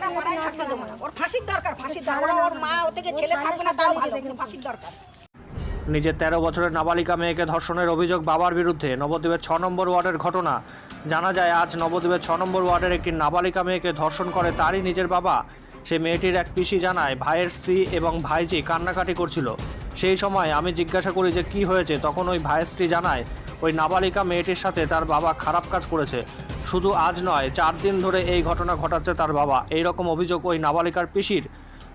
আমরা মারাই থাকতে দেবো না, ওর ফাঁসির দরকার, ফাঁসির দরকার। ওর মা ও থেকে ছেলে থাকবে না তাও ভালো, কিন্তু ফাঁসির দরকার। নিজের 13 বছরের নাবালিকা মেয়েকে ধর্ষণের অভিযোগ বাবার বিরুদ্ধে। নবদ্বীপের 6 নম্বর ওয়ার্ডের ঘটনা। জানা যায় আজ নবদ্বীপের 6 নম্বর ওয়ার্ডের একটি নাবালিকা মেয়েকে ধর্ষণ করে তারই নিজের বাবা। সে মেয়েটির এক পিসি জানায় ভাইয়ের স্ত্রী এবং ভাইজি কান্নাকাটি করছিল। সেই সময় আমি জিজ্ঞাসা করি যে কি হয়েছে, তখন ওই ভাইয়ের স্ত্রী জানায় ওই নাবালিকা মেয়েটির সাথে তার বাবা খারাপ কাজ করেছে। শুধু আজ নয়, 4 দিন ধরে এই ঘটনা ঘটাচ্ছে তার বাবা। এই রকম অভিযোগ ওই নাবালিকার পিসির।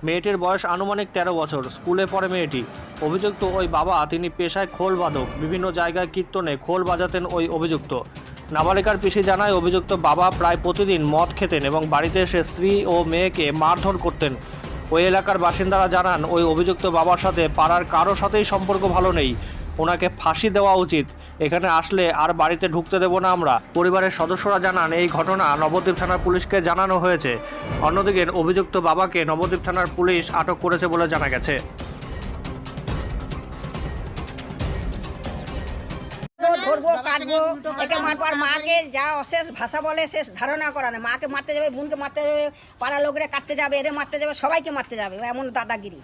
মেয়েটির বয়স আনুমানিক 13 বছর, স্কুলে পড়ে মেয়েটি। অভিযুক্ত ওই বাবা, তিনি পেশায় খোল বাদক, বিভিন্ন জায়গায় কীর্তনে খোল বাজাতেন ওই অভিযুক্ত। নাবালিকার পিসি জানায় অভিযুক্ত বাবা প্রায় প্রতিদিন মদ খেতেন এবং বাড়িতে এসে স্ত্রী ও মেয়েকে মারধর করতেন। ওই এলাকার বাসিন্দারা জানান ওই অভিযুক্ত বাবার সাথে পাড়ার কারো সাথেই সম্পর্ক ভালো নেই। ওনাকে ফাঁসি দেওয়া উচিত, এখানে আসলে আর বাড়িতে ঢুকতে দেব না আমরা। পরিবারের সদস্যরা জানান এই ঘটনা নবদ্বীপ থানার পুলিশকে জানানো হয়েছে। অন্যদিকে অভিযুক্ত বাবাকে নবদ্বীপ থানার পুলিশ আটক করেছে বলে জানা গেছে। ধরবো, কাটবো, একে মারবো। আর মাকে যা অশেষ ভাষা বলে শেষ ধারণা করা নেই। মাকে মারতে যাবে, বোনকে মারতে যাবে, পাড়ার লোকরে কাটতে যাবে, এরে মারতে যাবে, সবাইকে মারতে যাবে, এমন দাদাগিরি।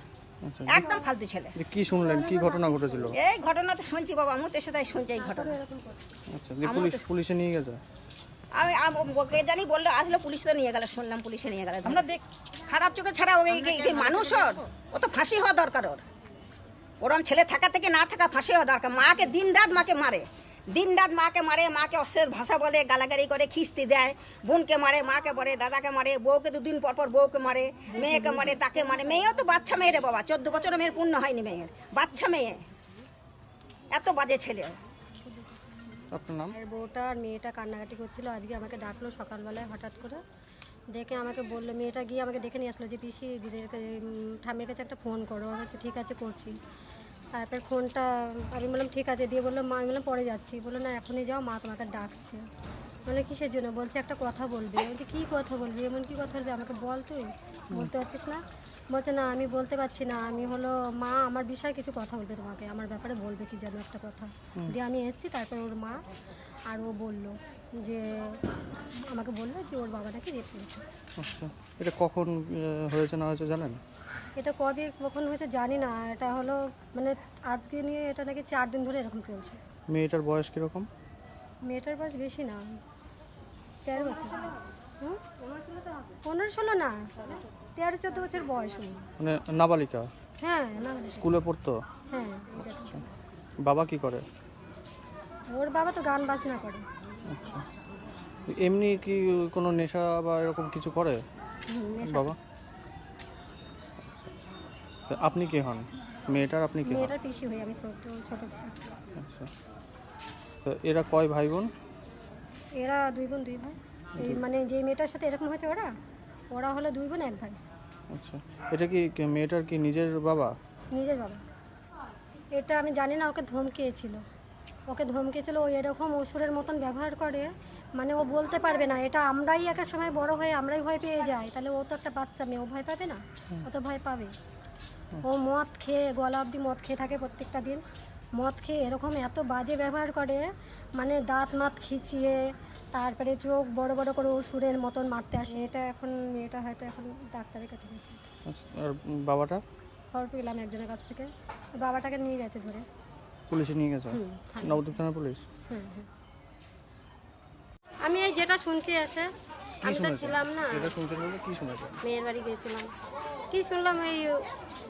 একদম ফালতু ছেলে। কি শুনলেন, কি ঘটনা ঘটেছিল? এই ঘটনা তো শুনছি বাবা, আমি তো সেটাই শুনছি এই ঘটনা। পুলিশে নিয়ে গেছে? আমি ওকে জানি বললো, আসলে পুলিশ তো নিয়ে গেল, শুনলাম পুলিশে নিয়ে গেল। আমরা খারাপ চোখে ছাড়া মানুষ ও তো ফাঁসি হওয়া দরকার। ওরম ছেলে থাকা থেকে না থাকা ফাঁসি হওয়া দরকার। মাকে দিন রাত মাকে মারে, দিন রাত মাকে মারে, মাকে অশ্লীল ভাষা বলে, গালাগালি করে, খিস্তি দেয়, বোনকে মারে, মাকে মারে, দাদাকে মারে, বউকে 2 দিন পর পর বউকে মারে, মেয়েকে মারে, তাকে মারে। মেয়েও তো বাচ্চা মেয়ে রে বাবা, 14 বছরের মেয়ের পূর্ণ হয়নি, মেয়ের বাচ্চা মেয়ে। এত বাজে ছেলে। আপনার নাম? বউটা আর মেয়েটা কান্নাকাটি করছিল। আজকে আমাকে ডাকলো সকালবেলায়, হঠাৎ করে ডেকে আমাকে বললো, মেয়েটা গিয়ে আমাকে ডেকে নিয়ে আসলো যে পিসি দিদির ঠাম্মির কাছে একটা ফোন করো। আমি বলছি ঠিক আছে করছি। তারপর ফোনটা আমি বললাম ঠিক আছে, দিয়ে বললো মা, আমি বললাম পরে যাচ্ছি। বললো না এখনই যাও, মা তোমাকে ডাকছে। মানে কিসের জন্য? বলছে একটা কথা বলবি। আমি বলছি কী কথা বলবি? এমন কী কথা বলবি? আমাকে বল, তুই বলতে পারছিস না? বলছে না আমি বলতে পারছি না। আমি হলো মা, আমার বিষয়ে কিছু কথা বলবে তোমাকে, আমার ব্যাপারে বলবে কি যেন একটা কথা। দিয়ে আমি এসেছি, তারপর ওর মা আর ও বললো যে আমাকে বললো যে ওর বাবা নাকি রেপ করেছে। আচ্ছা, এটা কখন হয়েছে না হয়েছে জানেন? এটা কখন হয়েছে জানি না। এটা হলো মানে আজকে নিয়ে এটা নাকি 4 দিন ধরে এরকম চলছে। মেয়েটার বয়স কীরকম? মেয়েটার বয়স বেশি না, 13 বছর। 15-16 না, 13-14 বছর বয়স। মানে নাবালিকা? হ্যাঁ, না স্কুলে পড়তো? হ্যাঁ। বাবা কি করে? ওর বাবা তো গান বাজনা করে। আচ্ছা, এমনি কি কোনো নেশা বা এরকম কিছু করে বাবা? আচ্ছা, আপনি কে হন মেয়েটার? আপনি কি? মেয়েটার পিসি হই আমি, ছোট পিসি। আচ্ছা, তো এরা কয় ভাই বোন? এরা 2 বোন 2 ভাই। এই মানে যে মেয়েটার সাথে এরকম হয়েছে ওরা হলো 2 বোন 1 ভাই। আচ্ছা, এটা কি মেয়েটার কি নিজের বাবা? নিজের বাবা। এটা আমি জানি না, ওকে ধমকিয়েছিল। ও এরকম অসুরের মতন ব্যবহার করে, মানে ও বলতে পারবে না। এটা আমরাই এক এক সময় বড় হয়ে আমরাই ভয় পেয়ে যাই। তাহলে ও তো একটা বাচ্চা মেয়ে, ও ভয় পাবে না? ও তো ভয় পাবে। ও মদ খেয়ে, গলা অবধি মদ খেয়ে থাকে প্রত্যেকটা দিন। মদ খেয়ে এরকম এত বাজে ব্যবহার করে, মানে দাঁত মাত খিচিয়ে, তারপরে চোখ বড় বড় করে অসুরের মতন মারতে আসে। মেয়েটা হয়তো এখন ডাক্তারের কাছে গেছে। আর বাবাটা? খবর পেলাম একজনের কাছ থেকে, বাবাটাকে নিয়ে গেছে ধরে। পুলিশে নিয়ে গেছে? নবদ্বীপ থানার পুলিশ? আমি এই যেটা শুনছি এসে, আমি তো ছিলাম না। যেটা শুনছেন বলতে কি শুনেছেন? মেয়ের বাড়ি গিয়েছিলাম, কি শুনলাম এই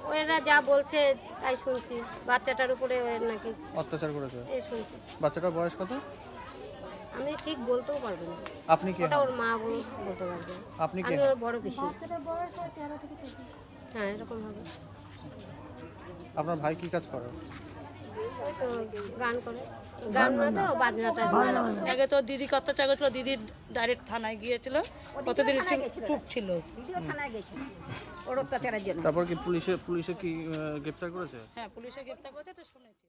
ওরা যা বলছে তাই শুনছি। বাচ্চাটার উপরে ওর নাকি অত্যাচার করেছে এই শুনছি। বাচ্চাটার বয়স কত? আমি ঠিক বলতেও পারবো না। আপনি কি? ওটা ওর মা বলতে পারবে। আপনি কি? আমি ওর বড় পিসি। হ্যাঁ, এরকম হবে। আপনার ভাই কি কাজ করে? ওই তো গান করে, গান মানে তো বাজনাটা। আগে তো দিদি অত্যাচার করেছিল, দিদি ডাইরেক্ট থানায় গিয়েছিল, কতদিন চুপ ছিল। থানায় গেছিল ওর অত্যাচারের জন্য। তারপর কি পুলিশে কি গ্রেফতার করেছে? হ্যাঁ, পুলিশে গ্রেপ্তার করেছে তো শুনেছি।